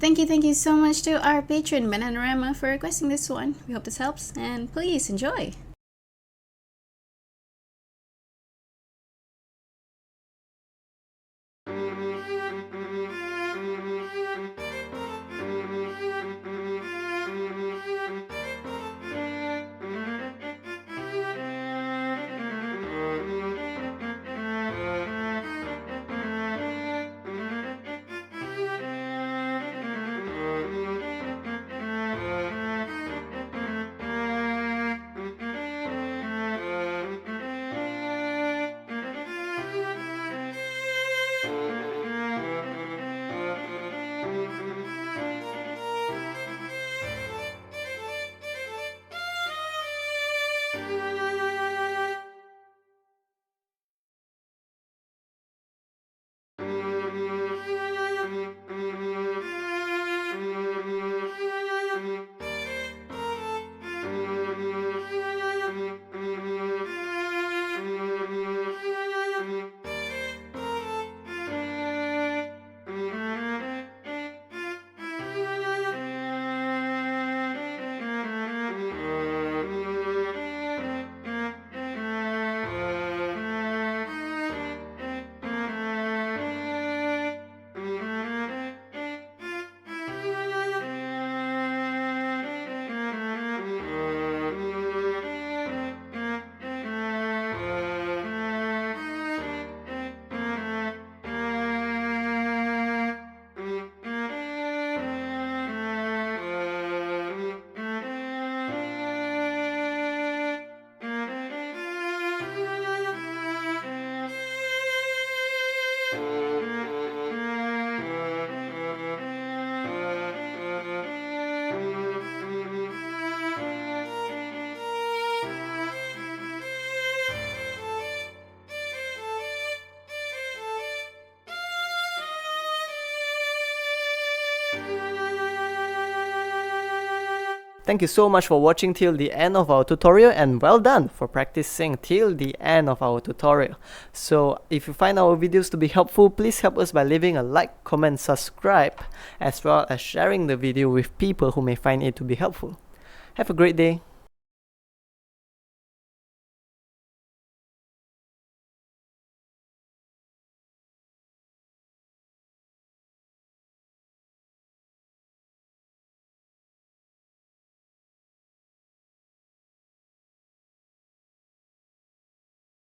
Thank you so much to our patron Bananarama for requesting this one. We hope this helps, and please enjoy. Thank you so much for watching till the end of our tutorial, and well done for practicing till the end of our tutorial. So if you find our videos to be helpful, please help us by leaving a like, comment, subscribe, as well as sharing the video with people who may find it to be helpful. Have a great day.